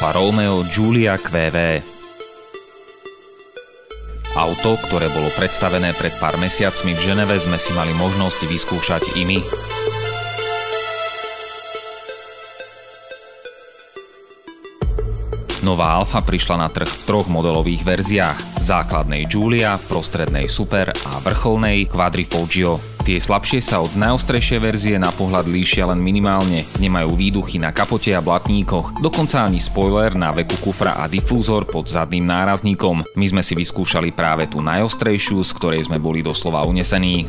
Alfa Romeo Giulia QV. Auto, ktoré bolo predstavené pred pár mesiacmi v Ženeve, sme si mali možnosť vyskúšať i my. Nová Alfa prišla na trh v troch modelových verziách: základnej Giulia, prostrednej Super a vrcholnej Quadrifoglio. Tie slabšie sa od najostrejšej verzie na pohľad líšia len minimálne. Nemajú výduchy na kapote a blatníkoch, dokonca ani spoiler na veku kufra a difúzor pod zadným nárazníkom. My sme si vyskúšali práve tú najostrejšiu, z ktorej sme boli doslova unesení.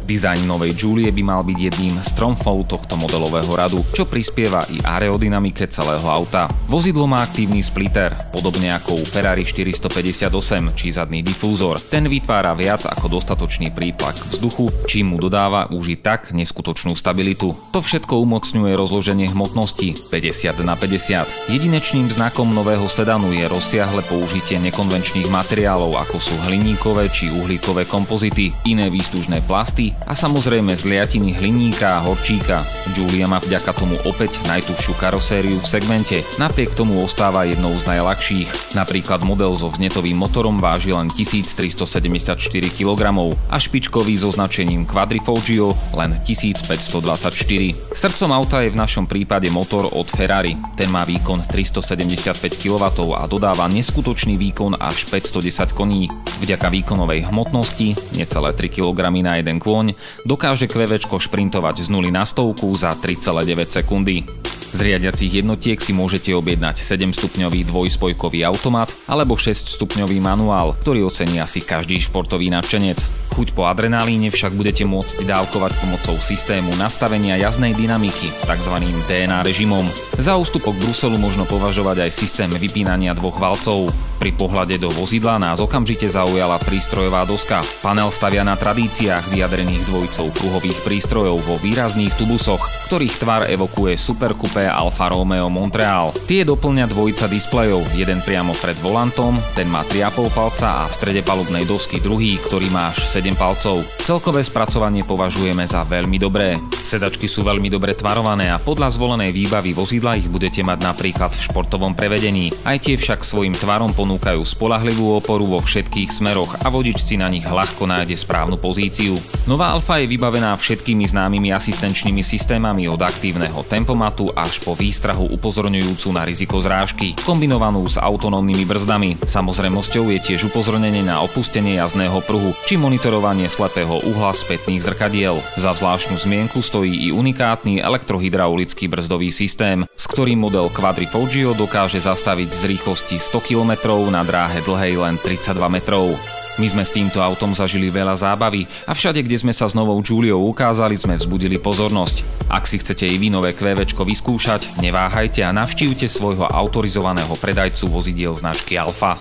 Dizajn novej Giulie by mal byť jedným z tromfov tohto modelového radu, čo prispieva i aerodynamike celého auta. Vozidlo má aktívny splitter, podobne ako u Ferrari 458 či zadný difúzor. Ten vytvára viac ako dostatočný prítlak vzduchu, čím mu dodáva už i tak neskutočnú stabilitu. To všetko umocňuje rozloženie hmotnosti 50/50. Jedinečným znakom nového sedanu je rozsiahle použitie nekonvenčných materiálov, ako sú hliníkové či uhlíkové kompozity, iné výstužné plasty a samozrejme zliatiny hliníka a horčíka. Giulia má vďaka tomu opäť najtužšiu karosériu v segmente, napriek tomu ostáva jednou z najľahších. Napríklad model so vznetovým motorom váži len 1374 kg a špičkový so značením Quadrifoglio len 1524. Srdcom auta je v našom prípade motor od Ferrari. Ten má výkon 375 kW a dodáva neskutočný výkon až 510 koní. Vďaka výkonovej hmotnosti, necelé 3 kg na jeden kôň, dokáže QVčko šprintovať z 0 na 100 za 3,9 sekundy. Z riadiacich jednotiek si môžete objednať 7-stupňový dvojspojkový automat alebo 6-stupňový manuál, ktorý ocení asi každý športový nadšenec. Chuť po adrenalíne však budete môcť dávkovať pomocou systému nastavenia jazdnej dynamiky, tzv. DNA režimom. Za ústupok Bruselu možno považovať aj systém vypínania dvoch valcov. Pri pohľade do vozidla nás okamžite zaujala prístrojová doska. Panel stavia na tradíciách vyjadrených dvojicou kruhových prístrojov vo výrazných tubusoch, ktorých tvar evokuje superkupé Alfa Romeo Montreal. Tie doplňa dvojica displejov, jeden priamo pred volantom, ten má 3,5 palca a v strede palubnej dosky druhý, ktorý má až 7 palcov. Celkové spracovanie považujeme za veľmi dobré. Sedačky sú veľmi dobre tvarované a podľa zvolenej výbavy vozidla ich budete mať napríklad v športovom prevedení. Aj tie však svojim tvarom ponúkajú spoľahlivú oporu vo všetkých smeroch a vodič si na nich ľahko nájde správnu pozíciu. Nová Alfa je vybavená všetkými známymi asistenčnými systémami od aktívneho tempomatu až po výstrahu upozorňujúcu na riziko zrážky, kombinovanú s autonómnymi brzdami. Samozrejmosťou je tiež upozornenie na opustenie jazdného pruhu či monitorovanie slepého uhla spätných zrkadiel. Za zvláštnu zmienku stojí i unikátny elektrohydraulický brzdový systém, s ktorým model Quadrifoglio dokáže zastaviť z rýchlosti 100 km na dráhe dlhej len 32 metrov. My sme s týmto autom zažili veľa zábavy a všade, kde sme sa s novou Giuliou ukázali, sme vzbudili pozornosť. Ak si chcete i vy nové QVčko vyskúšať, neváhajte a navštívte svojho autorizovaného predajcu vozidiel značky Alfa.